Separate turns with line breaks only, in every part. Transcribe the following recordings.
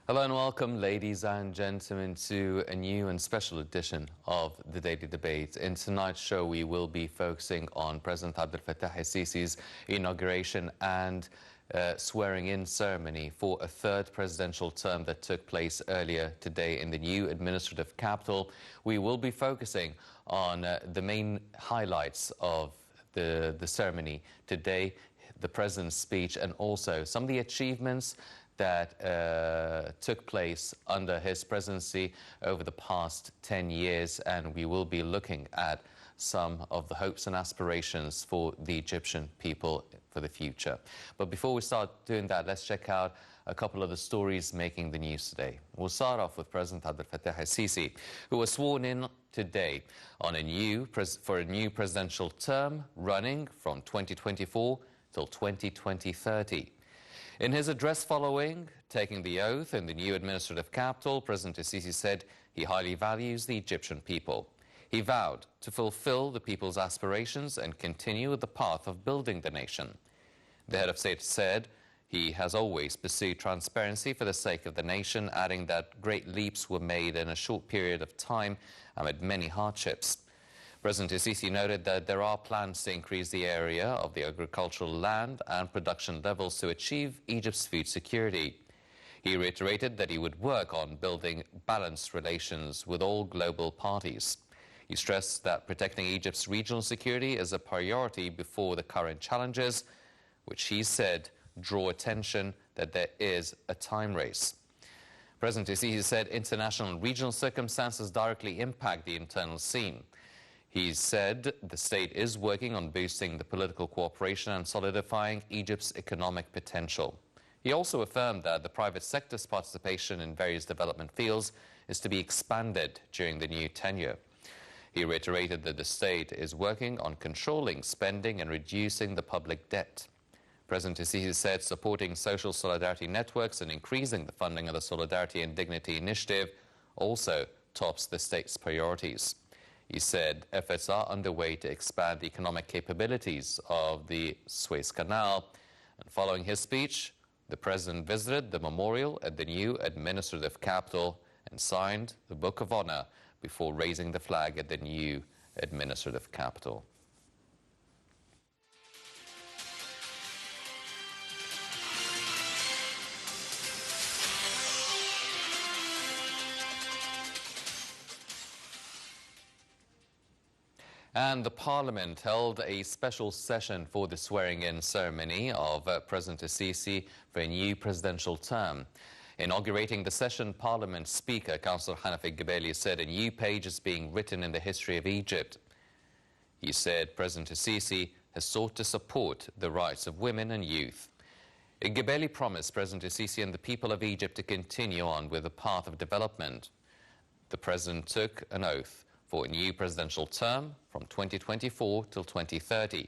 Hello and welcome, ladies and gentlemen, to a new and special edition of the Daily Debate. In tonight's show, we will be focusing on President Abdel Fattah el-Sisi's inauguration and swearing-in ceremony for a third presidential term that took place earlier today in the new administrative capital. We will be focusing on the main highlights of the ceremony today, the president's speech, and also some of the achievements that took place under his presidency over the past 10 years, and we will be looking at some of the hopes and aspirations for the Egyptian people for the future. But before we start doing that, let's check out a couple of the stories making the news today. We'll start off with President Abdel Fattah el-Sisi, who was sworn in today on for a new presidential term running from 2024 till 2030. In his address following taking the oath in the new administrative capital, President el-Sisi said he highly values the Egyptian people. He vowed to fulfill the people's aspirations and continue the path of building the nation. The head of state said he has always pursued transparency for the sake of the nation, adding that great leaps were made in a short period of time amid many hardships. President el-Sisi noted that there are plans to increase the area of the agricultural land and production levels to achieve Egypt's food security. He reiterated that he would work on building balanced relations with all global parties. He stressed that protecting Egypt's regional security is a priority before the current challenges, which he said draw attention that there is a time race. President el-Sisi said international and regional circumstances directly impact the internal scene. He said the state is working on boosting the political cooperation and solidifying Egypt's economic potential. He also affirmed that the private sector's participation in various development fields is to be expanded during the new tenure. He reiterated that the state is working on controlling spending and reducing the public debt. President el-Sisi said supporting social solidarity networks and increasing the funding of the Solidarity and Dignity Initiative also tops the state's priorities. He said efforts are underway to expand the economic capabilities of the Suez Canal. And following his speech, the president visited the memorial at the new administrative capital and signed the Book of Honor before raising the flag at the new administrative capital. And the Parliament held a special session for the swearing-in ceremony of President el-Sisi for a new presidential term. Inaugurating the session, Parliament Speaker Councillor Hanafi Gebeli said a new page is being written in the history of Egypt. He said President el-Sisi has sought to support the rights of women and youth. Gebeli promised President el-Sisi and the people of Egypt to continue on with the path of development. The president took an oath for a new presidential term from 2024 till 2030.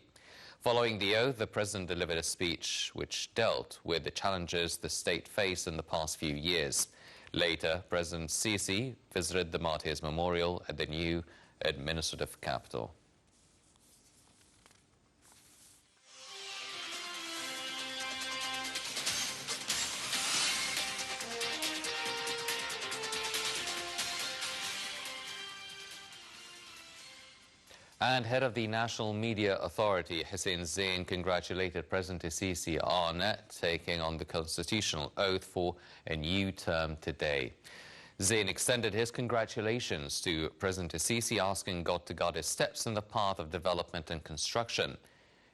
Following the oath, the president delivered a speech which dealt with the challenges the state faced in the past few years. Later, President Sisi visited the Martyrs Memorial at the new administrative capital. And head of the National Media Authority, Hussein Zain, congratulated President el-Sisi on taking on the constitutional oath for a new term today. Zain extended his congratulations to President el-Sisi, asking God to guide his steps in the path of development and construction.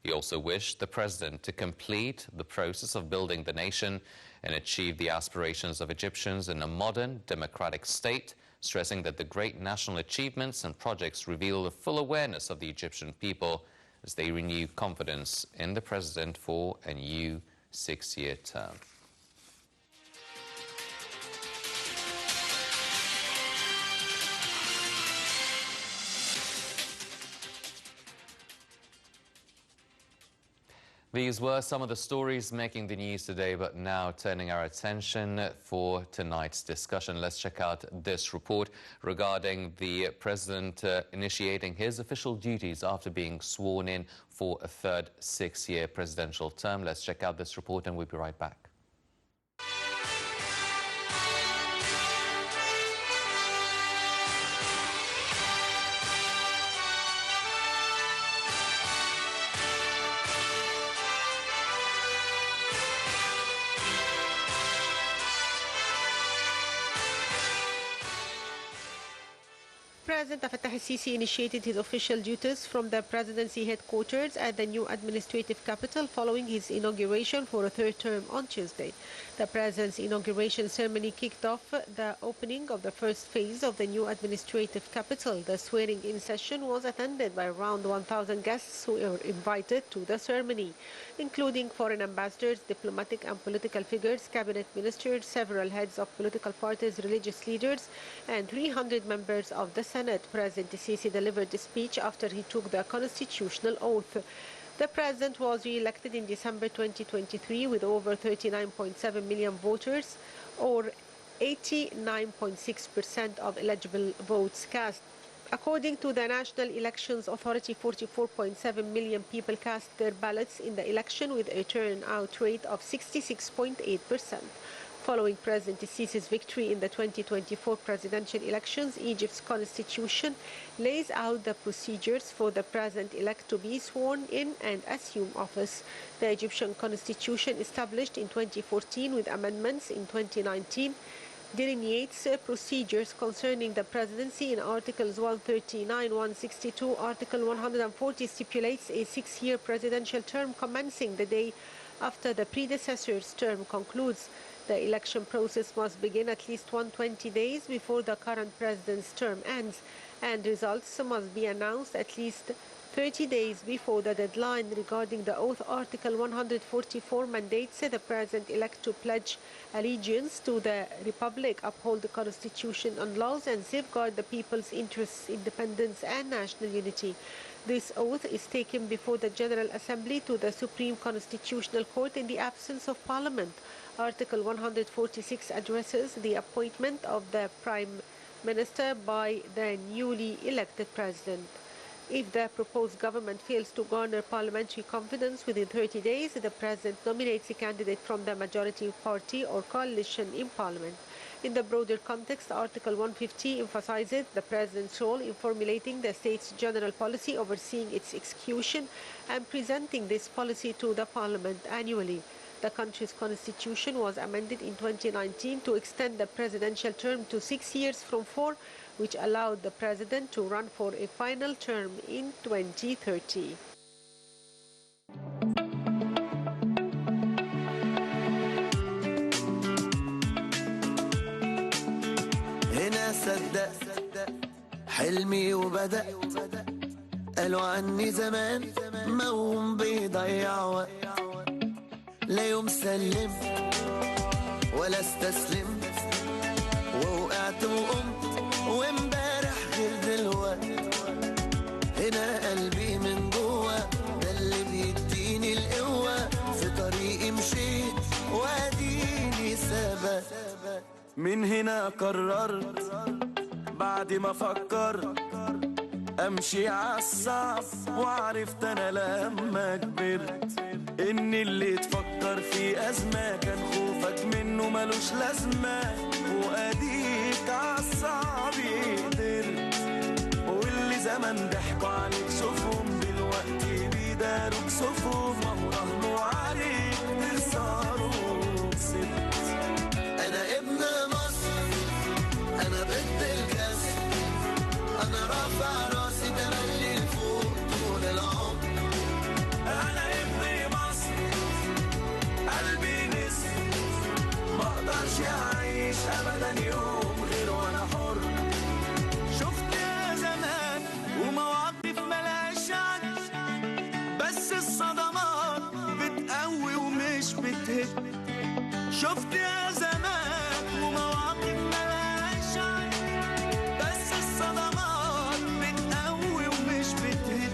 He also wished the president to complete the process of building the nation and achieve the aspirations of Egyptians in a modern, democratic state, stressing that the great national achievements and projects reveal the full awareness of the Egyptian people as they renew confidence in the president for a new 6-year term. These were some of the stories making the news today, but now turning our attention for tonight's discussion. Let's check out this report regarding the president initiating his official duties after being sworn in for a third 6-year presidential term. Let's check out this report and we'll be right back.
President Fattah al-Sisi initiated his official duties from the presidency headquarters at the new administrative capital following his inauguration for a third term on Tuesday. The president's inauguration ceremony kicked off the opening of the first phase of the new administrative capital. The swearing-in session was attended by around 1,000 guests who were invited to the ceremony, including foreign ambassadors, diplomatic and political figures, cabinet ministers, several heads of political parties, religious leaders, and 300 members of the Senate. President Sisi delivered a speech after he took the constitutional oath. The president was re-elected in December 2023 with over 39.7 million voters, or 89.6% of eligible votes cast. According to the National Elections Authority, 44.7 million people cast their ballots in the election with a turnout rate of 66.8%. Following President Sisi's victory in the 2024 presidential elections, Egypt's constitution lays out the procedures for the president-elect to be sworn in and assume office. The Egyptian constitution, established in 2014 with amendments in 2019, delineates procedures concerning the presidency. In Articles 139, 162, Article 140 stipulates a 6-year presidential term commencing the day after the predecessor's term concludes. The election process must begin at least 120 days before the current president's term ends, and results must be announced at least 30 days before the deadline. Regarding the oath, Article 144 mandates the president-elect to pledge allegiance to the Republic, uphold the Constitution and laws, and safeguard the people's interests, independence, and national unity. This oath is taken before the General Assembly to the Supreme Constitutional Court in the absence of Parliament. Article 146 addresses the appointment of the Prime Minister by the newly elected President. If the proposed government fails to garner parliamentary confidence within 30 days, the President nominates a candidate from the majority party or coalition in Parliament. In the broader context, Article 150 emphasizes the President's role in formulating the state's general policy, overseeing its execution, and presenting this policy to the Parliament annually. The country's constitution was amended in 2019 to extend the presidential term to 6 years from 4, which allowed the president to run for a final term in 2030.
هنا صدق حلمي وبدأ قالوا عني زمان موهوم بيضيع وقت لا يوم سلم ولا استسلم ووقعت وقمت وامبارح غير دلوقت هنا قلبي من جوه ده اللي بيديني القوة في طريقي مشيت واديني ثبت من هنا قررت بعد ما فكرت امشي عالصعب وعرفت انا لما كبرت ان اللي تفكر في ازمه كان خوفك منه ملوش لازمه واديك عالصعب قدرت واللي زمان ضحكوا عليك شوفهم دلوقتي بيداروا بصفهم وهو رهنوا عليك تخسروا كسبت انا ابن مصر انا ضد الكسر انا رافع راسي تملي لفوق طول العمر انا ابن مصر قلبي نسر ما اقدرش اعيش ابدا يوم غير وانا حر شفت يا زمان ومواقف ملهاش عد بس الصدمات بتقوي ومش بتهد شفت يا زمان ومواقف ملهاش عد بس الصدمات بتقوي ومش بتهد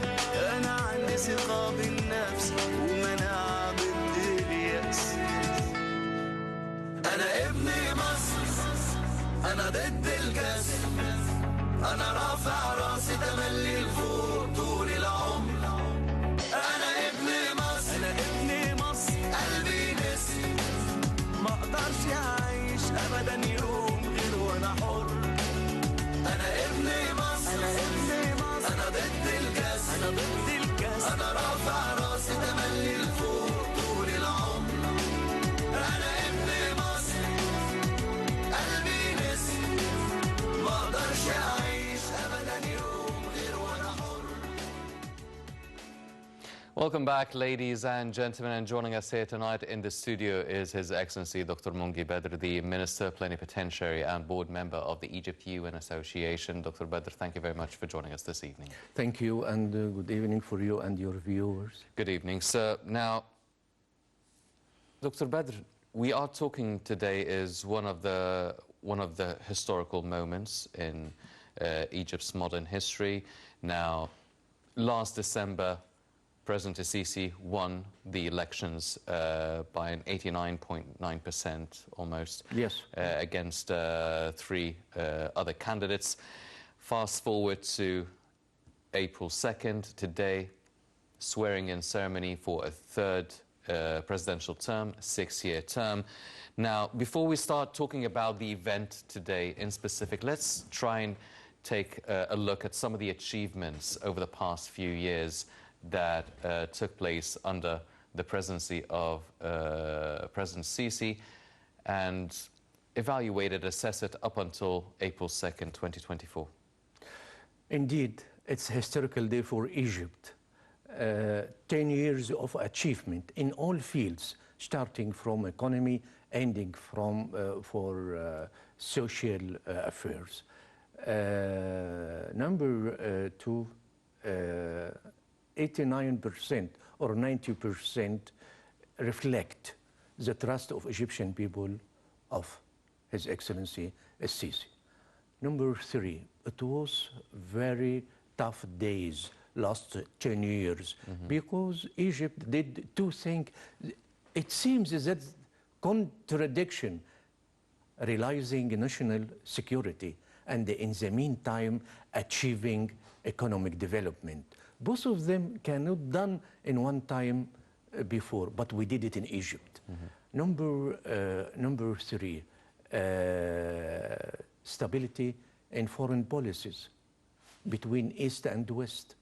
انا عندي ثقة بالنفس ومناعة ضد اليأس انا ابن مصر انا ضد الكسر انا رافع راسي تملي لفوق طول العمر انا ابن مصر انا ابن مصر قلبي نسر ما اقدرش اعيش ابدا يوم غير وانا حر انا ابن مصر انا ابن مصر انا ضد الكسر انا ضد الكسر انا رافع راسي تملي لفوق طول العمر انا ابن مصر قلبي نسر ما اقدرش اعيش ابدا
Welcome back, ladies and gentlemen, and joining us here tonight in the studio is His Excellency Dr. Mongy Badr, the Minister Plenipotentiary and Board Member of the Egypt-UN Association. Dr. Badr, thank you very much for joining us this evening.
Thank you, and good evening for you and your viewers.
Good evening, sir. Now, Dr. Badr, we are talking today is one of the historical moments in Egypt's modern history. Now, last December, President Sisi won the elections by an 89.9% almost.
Yes.
Against three other candidates. Fast forward to April 2nd, today, swearing-in ceremony for a third presidential term, 6-year term. Now, before we start talking about the event today in specific, let's try and take a look at some of the achievements over the past few years that took place under the presidency of President Sisi and evaluated, assess it up until April 2nd, 2024.
Indeed, it's a historical day for Egypt. 10 years of achievement in all fields, starting from economy, ending from for social affairs. Number two, 89% or 90% reflect the trust of Egyptian people of His Excellency Sisi. Number three, it was very tough days last 10 years because Egypt did two things. It seems that contradiction, realizing national security and in the meantime achieving economic development. Both of them cannot done in one time before, but we did it in Egypt. Number three, stability in foreign policies between East and West,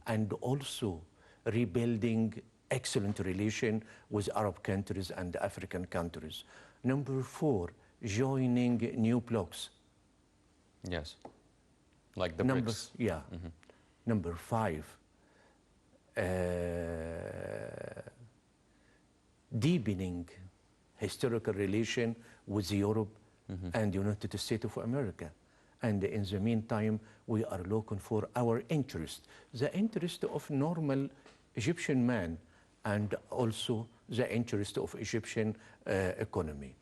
and also rebuilding excellent relation with Arab countries and African countries. Number four, joining new blocs.
Yes, like the BRICS.
Yeah. Number five, deepening historical relation with Europe and the United States of America. And in the meantime, we are looking for our interest, the interest of normal Egyptian man, and also the interest of Egyptian economy.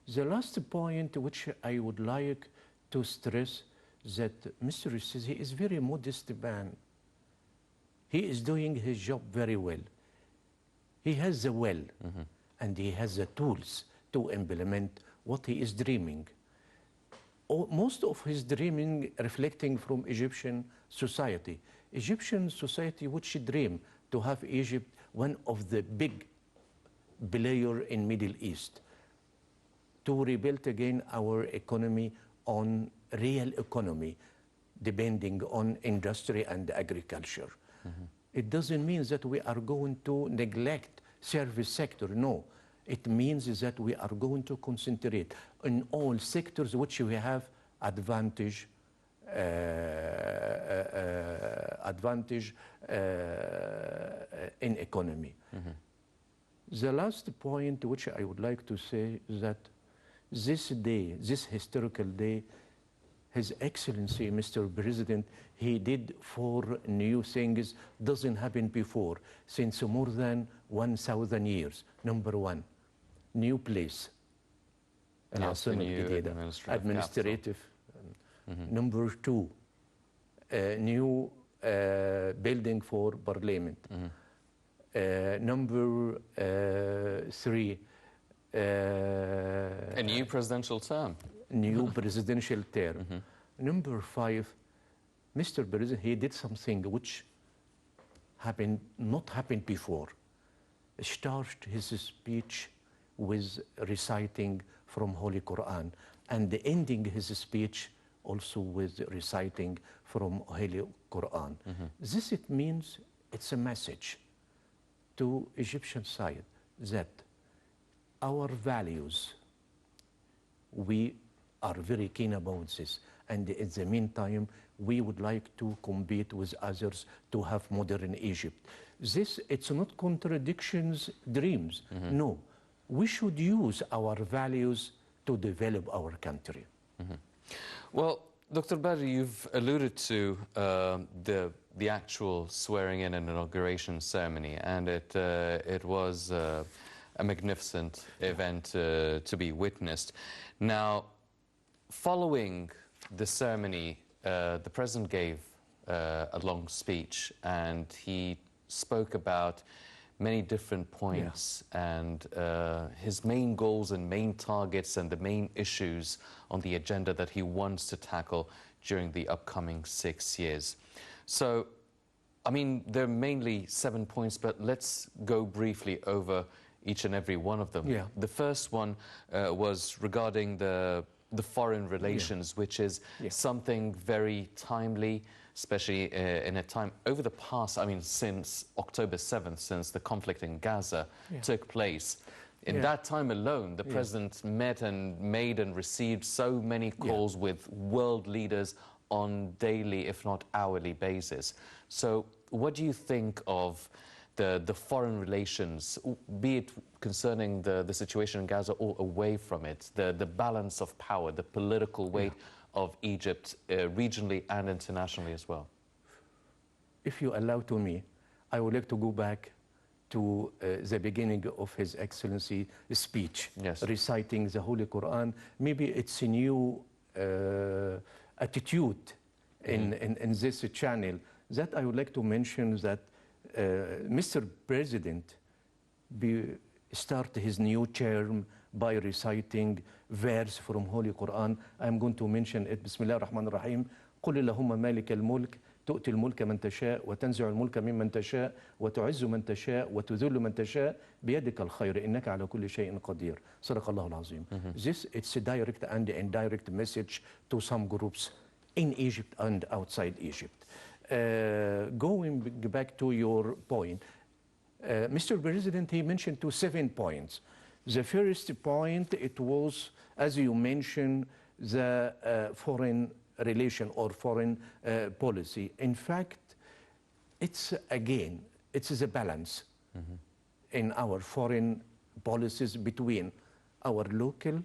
The last point which I would like to stress that Mr. Sisi is very modest man. He is doing his job very well. He has the will and he has the tools to implement what he is dreaming. Most of his dreaming reflecting from Egyptian society. Egyptian society which dream to have Egypt one of the big player in Middle East, to rebuild again our economy on real economy, depending on industry and agriculture. It doesn't mean that we are going to neglect service sector, no. It means that we are going to concentrate on all sectors which we have advantage in economy. The last point which I would like to say is that this day, this historical day, His Excellency, Mr. President, he did 4 new things, doesn't happen before, since more than 1,000 years. Number one, new place.
Yes, the new
administrative. Number two, new building for parliament. Number three,
a new presidential term.
New presidential term. Number five, Mr. President, he did something which not happened before. Started his speech with reciting from Holy Quran, and ending his speech also with reciting from Holy Quran. This it means it's a message to Egyptian side that our values, we are very keen about this, and in the meantime we would like to compete with others to have modern Egypt. This, it's not contradictions, dreams. No, we should use our values to develop our country.
Well, Dr. Badr, you've alluded to the actual swearing in and inauguration ceremony, and it was a magnificent event to be witnessed. Now, following the ceremony, the President gave a long speech, and he spoke about many different points and his main goals and main targets and the main issues on the agenda that he wants to tackle during the upcoming 6 years. So, I mean, there are mainly 7 points, but let's go briefly over each and every one of them.
Yeah.
The first one was regarding the foreign relations, which is something very timely, especially in a time over the past, I mean, since October 7th, since the conflict in Gaza took place. In that time alone, the President met and made and received so many calls with world leaders on daily, if not hourly basis. So what do you think of the foreign relations, be it concerning the situation in Gaza or away from it, the balance of power, the political weight of Egypt regionally and internationally as well?
If you allow to me, I would like to go back to the beginning of His Excellency's speech, reciting the Holy Quran. Maybe it's a new attitude in this channel that I would like to mention that Mr. President start his new term by reciting verse from Holy Quran. I'm going to mention it. Bismillah ar-Rahman ar-Rahim. قل اللهم مالك الملك تؤتي الملك من تشاء وتنزع الملك ممن تشاء وتعز من تشاء وتذل من تشاء بيدك الخير إنك على كل شيء قدير. صدق الله العظيم. This, it's a direct and indirect message to some groups in Egypt and outside Egypt. Going back to your point, Mr. President, he mentioned 7 points. The first point, it was, as you mentioned, the foreign relation or foreign policy. In fact, it's again, it's a balance in our foreign policies between our local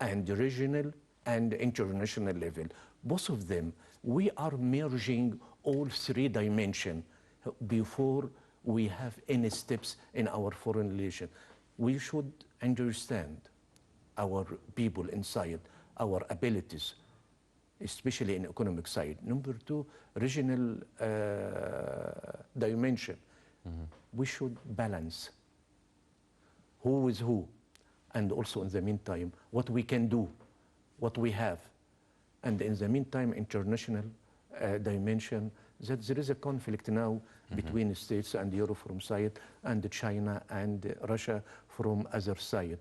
and regional and international level. Both of them, we are merging all 3 dimensions before we have any steps in our foreign relation. We should understand our people inside, our abilities, especially in economic side. Number 2, regional dimension. We should balance who is who, and also in the meantime, what we can do, what we have. And in the meantime, international dimension, that there is a conflict now between the States and Europe from side, and China and Russia from other side.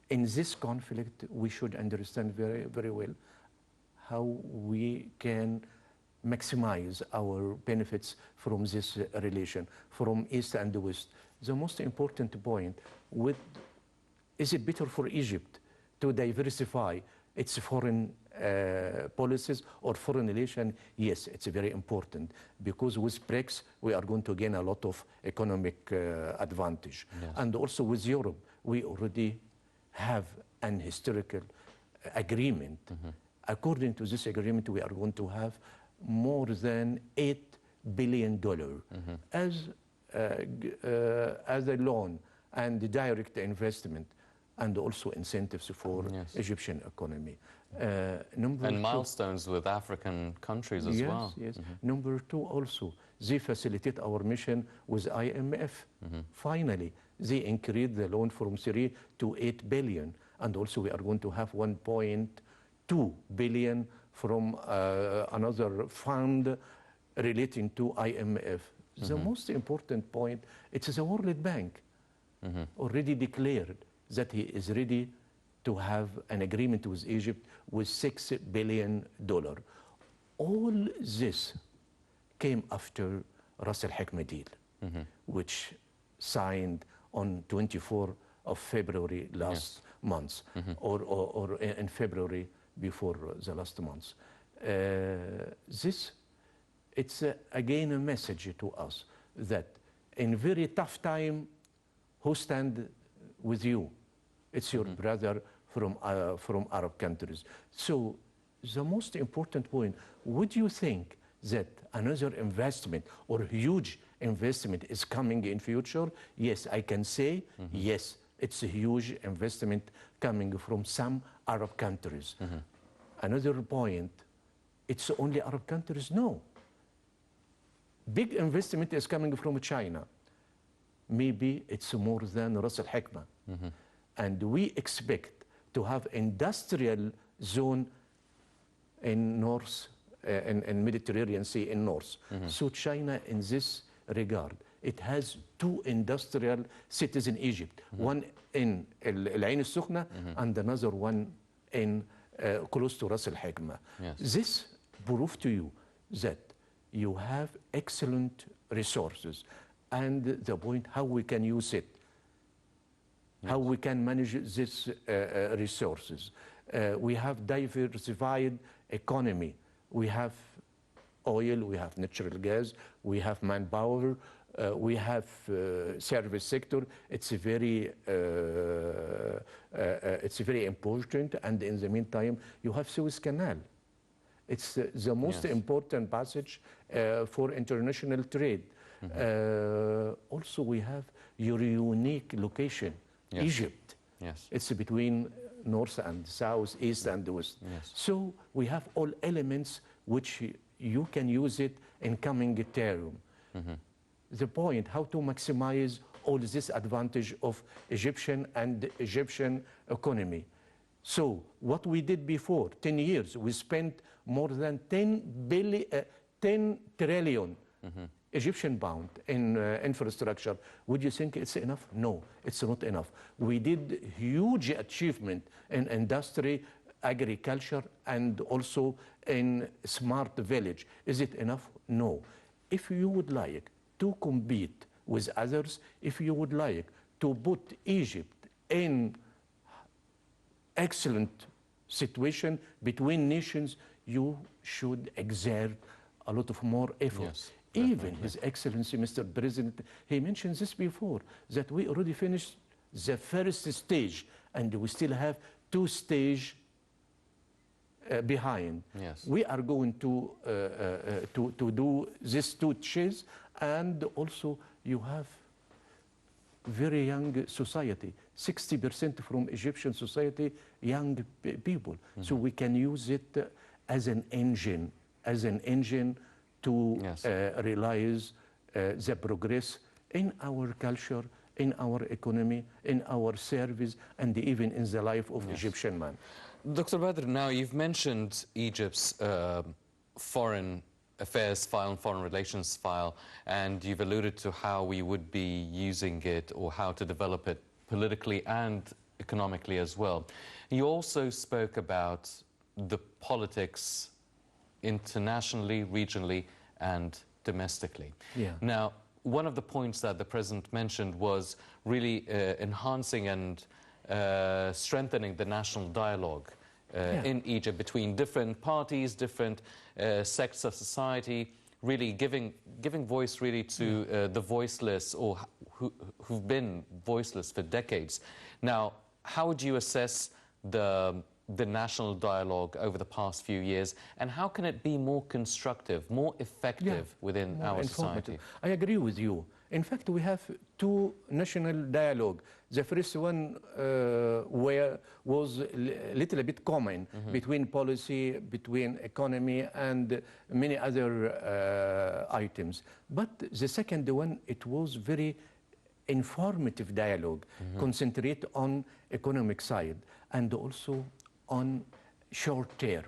In this conflict, we should understand very, very well how we can maximize our benefits from this relation, from East and West. The most important point, is it better for Egypt to diversify its foreign policies or foreign relation? Yes, it's very important, because with BRICS, we are going to gain a lot of economic advantage. And also with Europe, we already have an historical agreement. According to this agreement, we are going to have more than $8 billion as a loan and direct investment, and also incentives for Egyptian economy.
And milestones with African countries as well.
Yes. Number 2, also, they facilitate our mission with IMF. Finally, they increased the loan from 3 to 8 billion. And also we are going to have 1.2 billion from another fund relating to IMF. The most important point, it's the World Bank already declared that he is ready to have an agreement with Egypt with $6 billion. All this came after Ras al-Hikma deal, which signed on 24th of February last month, or in February before the last months. It's again a message to us that in very tough time, who stand with you? It's your brother from Arab countries. So the most important point, would you think that another investment or huge investment is coming in future? Yes, I can say yes, it's a huge investment coming from some Arab countries. Another point, it's only Arab countries? No. Big investment is coming from China. Maybe it's more than Ras Al Hikmah. And we expect to have industrial zone in north, in Mediterranean Sea in north. So China in this regard, it has two industrial cities in Egypt, one in Al Ain Al Sukhna and another one in close to Ras Al Hikmah. This proves to you that you have excellent resources, and the point how we can use it, how we can manage these resources. We have diversified economy. We have oil, we have natural gas, we have manpower, we have service sector. It's very important. And in the meantime, you have Suez Canal. It's the most important passage for international trade. Also, we have your unique location, Egypt. It's between north and south, east and west. So we have all elements which you can use it in coming term. The point, how to maximize all this advantage of Egyptian and Egyptian economy. So what we did before, 10 years, we spent more than 10 trillion Egyptian pound in infrastructure. Would you think it's enough? No, it's not enough. We did huge achievement in industry, agriculture, and also in smart village. Is it enough? No. If you would like to compete with others, if you would like to put Egypt in excellent situation between nations, you should exert a lot of more efforts. Even His Excellency, Mr. President, he mentioned this before, that we already finished the first stage and we still have two stages behind. We are going to do these two stages, and also you have very young society, 60% from Egyptian society, young people. So we can use it as an engine, to realize the progress in our culture, in our economy, in our service, and even in the life of Egyptian man.
Dr. Badr, now you've mentioned Egypt's foreign affairs file and foreign relations file, and you've alluded to how we would be using it or how to develop it politically and economically as well. You also spoke about the politics internationally, regionally, and domestically. Now, one of the points that the President mentioned was really enhancing and strengthening the national dialogue in Egypt between different parties, different sects of society, really giving voice really to the voiceless or who've been voiceless for decades. Now, how would you assess the national dialogue over the past few years, and how can it be more constructive, more effective within our society?
I agree with you. In fact, we have two national dialogue. The first one was a little bit common between policy, between economy, and many other items. But the second one, it was very informative dialogue, concentrate on economic side and also on short term.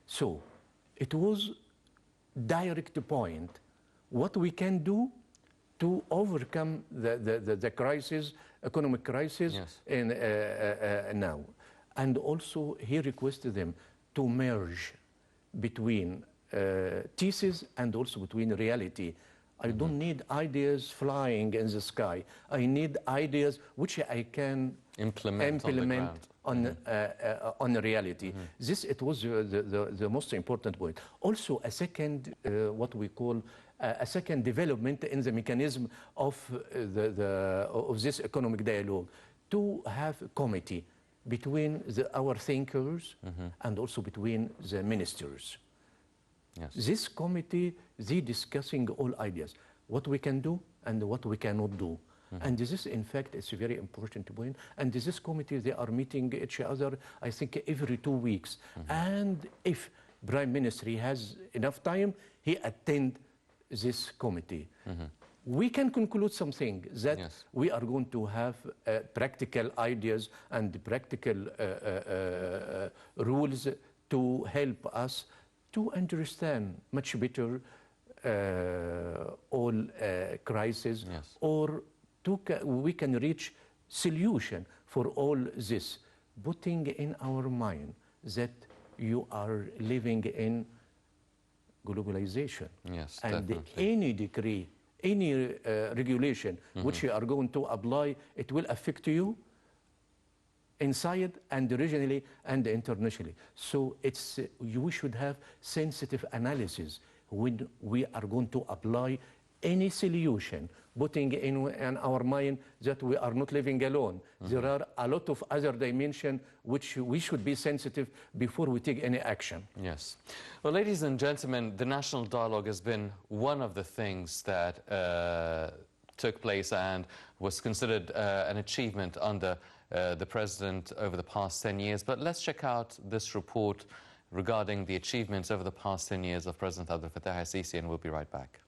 So it was direct point, what we can do to overcome the crisis, economic crisis in, now. And also he requested them to merge between thesis and also between reality. I don't need ideas flying in the sky. I need ideas which I can
implement on the ground.
On reality. This, it was the most important point. Also, a second, what we call a second development in the mechanism of this economic dialogue, to have a committee between our thinkers and also between the ministers.
Yes.
This committee, they discussing all ideas, what we can do and what we cannot do. And this is, in fact, it's a very important point. And this committee, they are meeting each other, I think, every 2 weeks. And if Prime Minister has enough time, he attend this committee. We can conclude something that
Yes.
we are going to have practical ideas and practical rules to help us to understand much better all crises,
Yes.
or we can reach solution for all this, putting in our mind that you are living in globalization.
Yes,
and
definitely.
any decree, any regulation which you are going to apply, it will affect you inside and regionally and internationally. So it's we should have sensitive analysis when we are going to apply any solution, putting in our mind that we are not living alone. There are a lot of other dimensions which we should be sensitive before we take any action.
Yes. Well, ladies and gentlemen, the national dialogue has been one of the things that took place and was considered an achievement under the president over the past 10 years. But let's check out this report regarding the achievements over the past 10 years of President Abdel Fattah al-Sisi, and we'll be right back.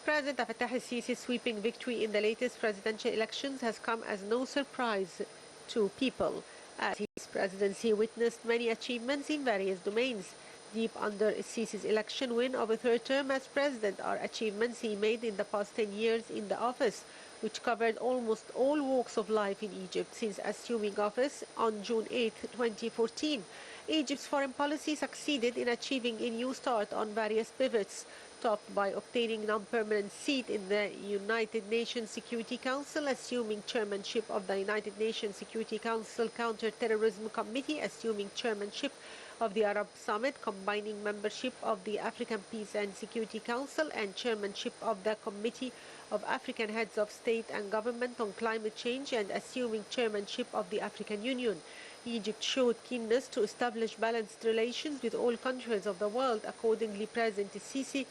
President Abdel Fattah al-Sisi's sweeping victory in the latest presidential elections has come as no surprise to people, as his presidency witnessed many achievements in various domains. Deep under Sisi's election win of a third term as president are achievements he made in the past 10 years in the office, which covered almost all walks of life in Egypt since assuming office on June 8, 2014. Egypt's foreign policy succeeded in achieving a new start on various pivots, topped by obtaining non-permanent seat in the United Nations Security Council, assuming chairmanship of the United Nations Security Council Counter-Terrorism Committee, assuming chairmanship of the Arab Summit, combining membership of the African Peace and Security Council and chairmanship of the Committee of African Heads of State and Government on Climate Change, and assuming chairmanship of the African Union. Egypt showed keenness to establish balanced relations with all countries of the world. Accordingly, President Sisi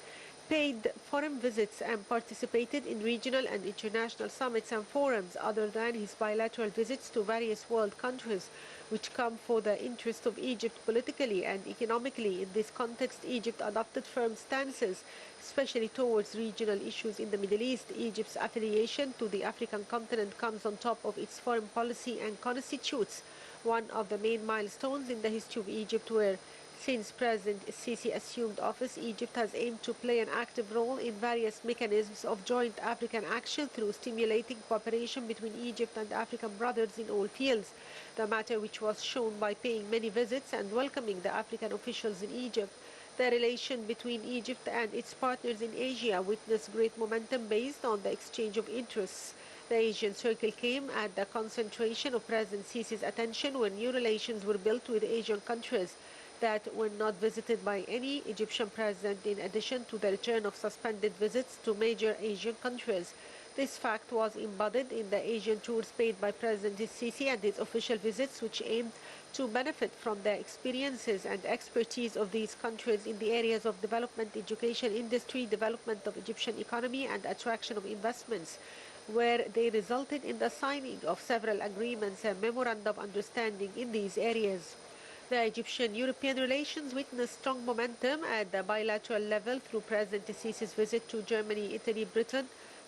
paid foreign visits and participated in regional and international summits and forums other than his bilateral visits to various world countries, which come for the interest of Egypt politically and economically. In this context, Egypt adopted firm stances, especially towards regional issues in the Middle East. Egypt's affiliation to the African continent comes on top of its foreign policy and constitutes one of the main milestones in the history of Egypt, where since President Sisi assumed office, Egypt has aimed to play an active role in various mechanisms of joint African action through stimulating cooperation between Egypt and African brothers in all fields, the matter which was shown by paying many visits and welcoming the African officials in Egypt. The relation between Egypt and its partners in Asia witnessed great momentum based on the exchange of interests. The Asian Circle came at the concentration of President Sisi's attention when new relations were built with Asian countries that were not visited by any Egyptian president, in addition to the return of suspended visits to major Asian countries. This fact was embodied in the Asian tours paid by President Sisi and his official visits, which aimed to benefit from the experiences and expertise of these countries in the areas of development, education, industry, development of Egyptian economy, and attraction of investments, where they resulted in the signing of several agreements and memoranda of understanding in these areas. The Egyptian-European relations witnessed strong momentum at the bilateral level through President Sisi's visit to Germany, Italy, Britain,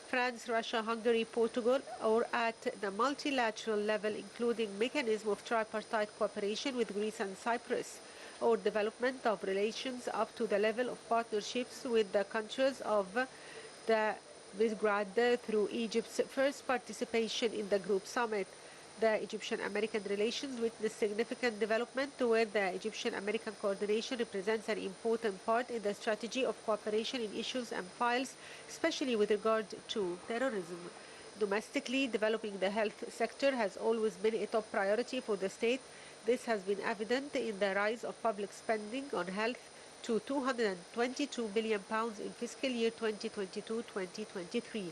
France, Russia, Hungary, Portugal, or at the multilateral level, including mechanism of tripartite cooperation with Greece and Cyprus. or development of relations up to the level of partnerships with the countries of the Visegrad through Egypt's first participation in the group summit. The Egyptian-American relations witnessed significant development where the Egyptian-American coordination represents an important part in the strategy of cooperation in issues and files, especially with regard to terrorism. Domestically, developing the health sector has always been a top priority for the state. This has been evident in the rise of public spending on health to £222 billion in fiscal year 2022-2023.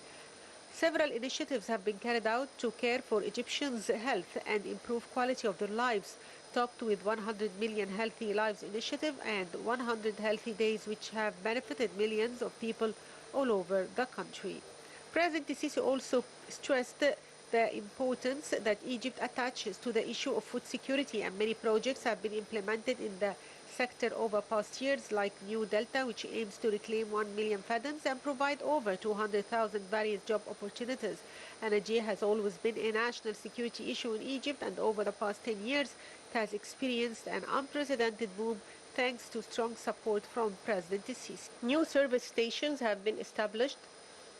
Several initiatives have been carried out to care for Egyptians' health and improve quality of their lives, topped with 100 Million Healthy Lives initiative and 100 Healthy Days, which have benefited millions of people all over the country. President Sisi also stressed the importance that Egypt attaches to the issue of food security, and many projects have been implemented in the sector over past years, like New Delta, which aims to reclaim 1 million fadans and provide over 200,000 various job opportunities. Energy has always been a national security issue in Egypt, and over the past 10 years, it has experienced an unprecedented boom thanks to strong support from President Sisi.
New service stations have been established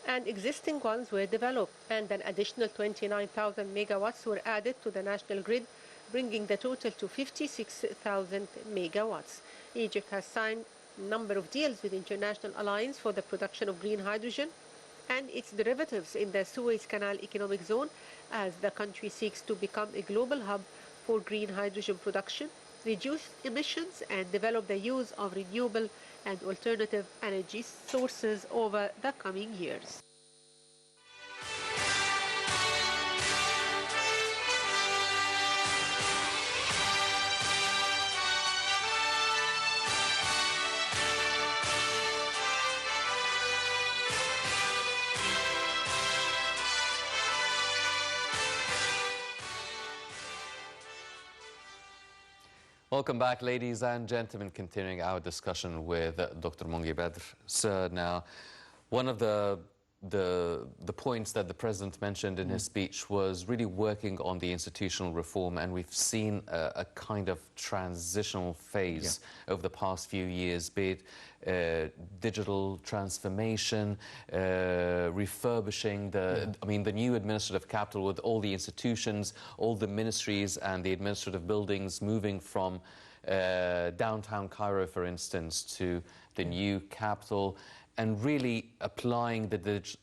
and existing ones were developed, and an additional 29,000 megawatts were added to the national grid, bringing the total to 56,000 megawatts. Egypt has signed a number of deals with International Alliance for the production of green hydrogen and its derivatives in the Suez Canal Economic Zone as the country seeks to become a global hub for green hydrogen production, reduce emissions, and develop the use of renewable and alternative energy sources over the coming years.
Welcome back, ladies and gentlemen, continuing our discussion with Dr. Mongy Badr. Sir, now, one of the points that the President mentioned in his speech was really working on the institutional reform, and we've seen a kind of transitional phase over the past few years, be it digital transformation, refurbishing the new administrative capital with all the institutions, all the ministries and the administrative buildings moving from downtown Cairo, for instance, to the new capital, and really applying the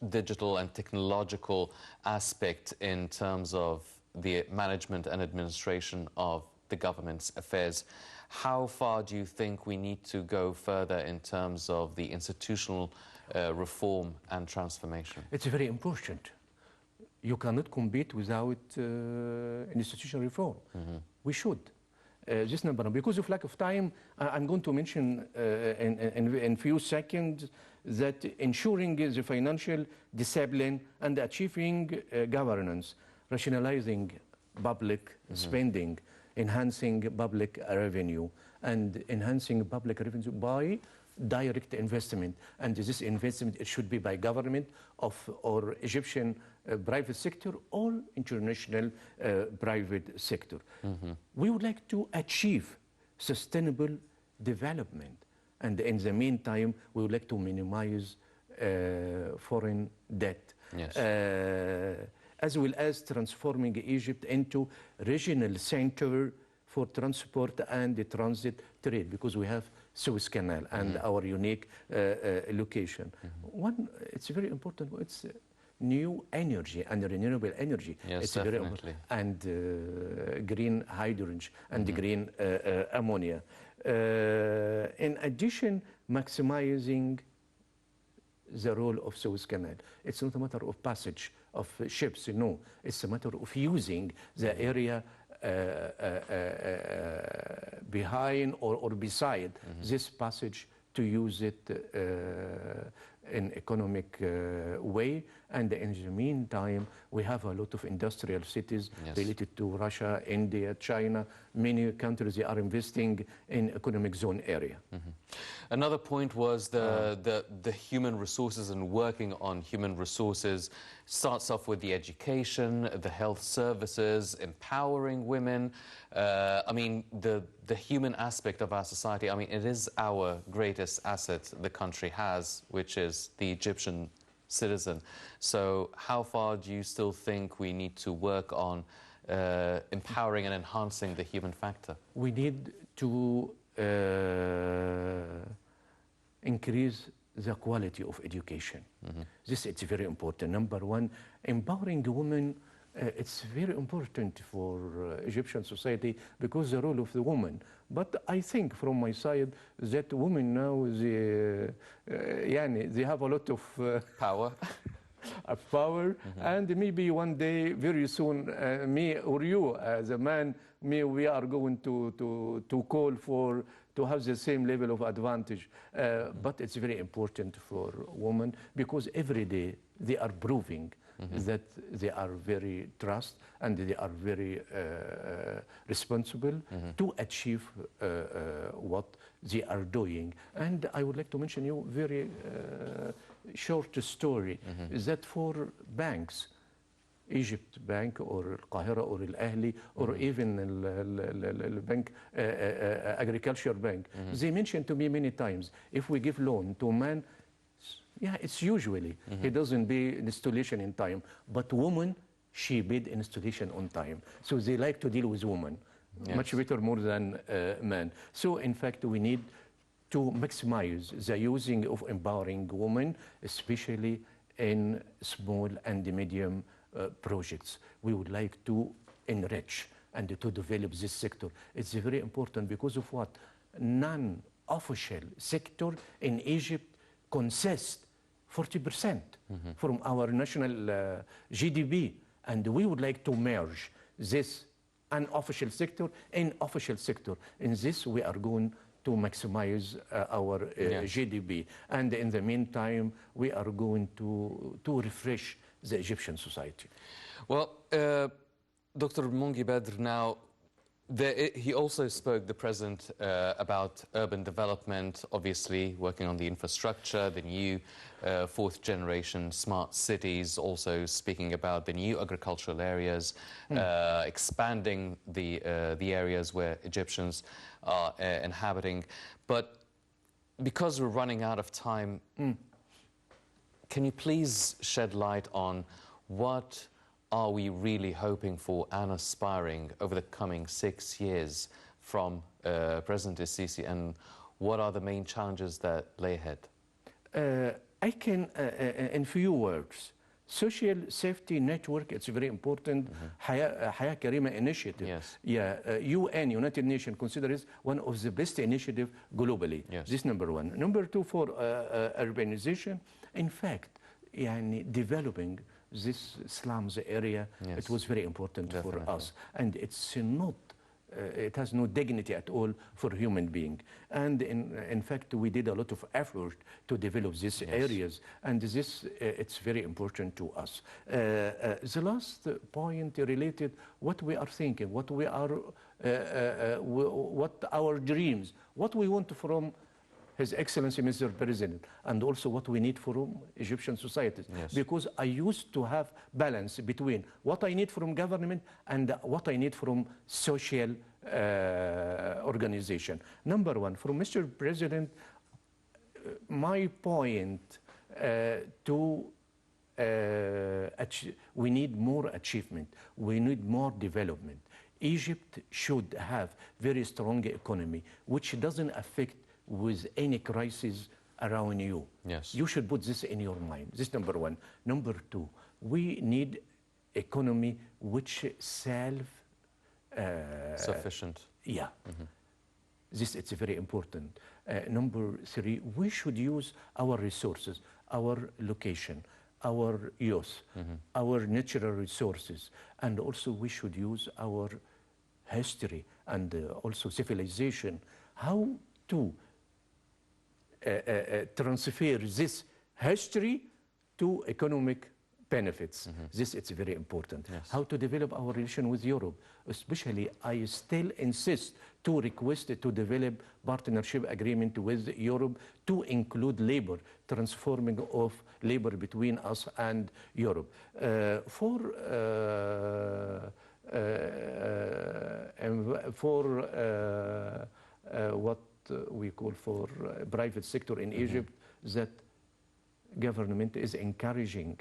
digital and technological aspect in terms of the management and administration of the government's affairs. How far do you think we need to go further in terms of the institutional reform and transformation?
It's very important. You cannot compete without institutional reform. We should. Just number one, because of lack of time, I'm going to mention in few seconds that ensuring the financial discipline and achieving governance, rationalizing public spending, enhancing public revenue, and enhancing public revenue by direct investment. And this investment, it should be by government or Egyptian private sector or international private sector. We would like to achieve sustainable development. And in the meantime, we would like to minimize foreign debt.
Yes.
As well as transforming Egypt into regional center for transport and transit trade, because we have Suez Canal and our unique location. One, it's very important, it's new energy and renewable energy.
Yes,
it's
definitely.
And green hydrogen and green ammonia. In addition, maximizing the role of Suez Canal. It's not a matter of passage of ships, no. It's a matter of using the area behind or beside this passage to use it in economic way. And in the meantime, we have a lot of industrial cities related to Russia, India, China. Many countries, they are investing in economic zone area.
Another point was the human resources and working on human resources. Starts off with the education, the health services, empowering women. I mean, the human aspect of our society, I mean, it is our greatest asset the country has, which is the Egyptian citizen. So how far do you still think we need to work on empowering and enhancing the human factor?
We need to increase the quality of education. This is very important. Number one, empowering the women. It's very important for Egyptian society because the role of the woman. But I think from my side that women now, they have a lot of
Power.
of power, and maybe one day, very soon, me or you as a man, we are going to call for to have the same level of advantage. But it's very important for women because every day they are proving that they are very trust and they are very responsible to achieve what they are doing. And I would like to mention you very short story is that for banks, Egypt Bank or Al-Qahira or Al-Ahli or even the bank, Agriculture Bank, they mentioned to me many times, if we give loan to a man, yeah, it's usually he doesn't pay installation in time, but woman, she paid installation on time. So they like to deal with women much better more than men. So in fact, we need to maximize the using of empowering women, especially in small and medium projects. We would like to enrich and to develop this sector. It's very important because of what? Non-official sector in Egypt consists 40% from our national GDP, and we would like to merge this unofficial sector and official sector. In this, we are going to maximize our GDP, and in the meantime, we are going to refresh the Egyptian society.
Well, Dr. Mongy Badr, now, he also spoke, the president, about urban development, obviously working on the infrastructure, the new fourth generation smart cities, also speaking about the new agricultural areas, expanding the areas where Egyptians are inhabiting. But because we're running out of time, can you please shed light on what are we really hoping for and aspiring over the coming 6 years from President Sisi, and what are the main challenges that lay ahead?
I can, in few words, social safety network, it's very important. Haya Karima initiative.
Yes.
Yeah, UN, United Nations, considers one of the best initiatives globally.
Yes.
This number one. Number two, for urbanization, in fact, developing this slums area, it was very important for us. And it's not, it has no dignity at all for human being. And in fact, we did a lot of effort to develop these areas. And this, it's very important to us. The last point related, what we are thinking, what we are, what our dreams, what we want from His Excellency Mr. President, and also what we need from Egyptian societies.
Yes.
Because I used to have balance between what I need from government and what I need from social organization. Number one, from Mr. President, my point we need more achievement, we need more development. Egypt should have very strong economy, which doesn't affect with any crisis around you.
Yes.
You should put this in your mind. This number one. Number two, we need economy which
sufficient.
Yeah. This it's very important. Number three, we should use our resources, our location, our youth, our natural resources, and also we should use our history and also civilization. How to transfer this history to economic benefits. This it's very important.
Yes.
How to develop our relation with Europe. Especially, I still insist to request to develop partnership agreement with Europe to include labor, transforming of labor between us and Europe. What we call for private sector in Egypt, that government is encouraging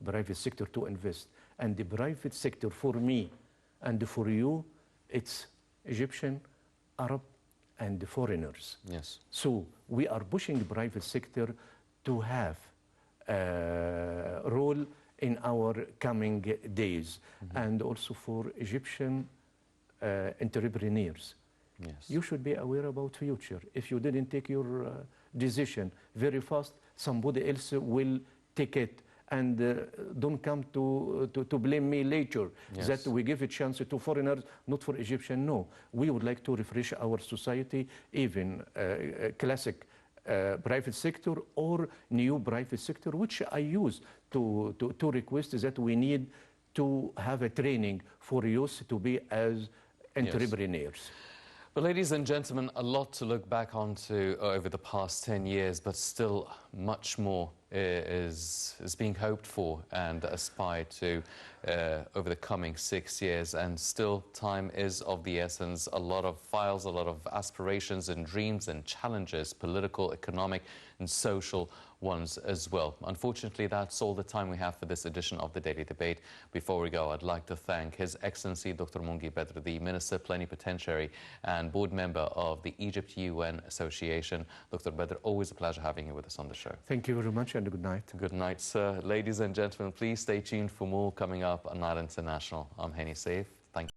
private sector to invest. And the private sector, for me and for you, it's Egyptian, Arab, and foreigners.
Yes.
So we are pushing the private sector to have a role in our coming days, and also for Egyptian entrepreneurs.
Yes.
You should be aware about future. If you didn't take your decision very fast, somebody else will take it. And don't come to blame me later.
Yes.
That we give a chance to foreigners, not for Egyptian. No, we would like to refresh our society, even classic private sector or new private sector, which I use to request that we need to have a training for youth to be as entrepreneurs.
Well, ladies and gentlemen, a lot to look back onto over the past 10 years, but still much more is being hoped for and aspired to over the coming 6 years. And still, time is of the essence. A lot of files, a lot of aspirations and dreams and challenges, political, economic and social ones as well. Unfortunately, that's all the time we have for this edition of the Daily Debate. Before we go, I'd like to thank His Excellency Dr. Mongy Badr, the Minister Plenipotentiary and board member of the Egypt-UN Association. Dr. Badr, always a pleasure having you with us on the show.
Thank you very much and good night.
Good night, sir. Ladies and gentlemen, please stay tuned for more coming up on Nile International. I'm Henny Saif.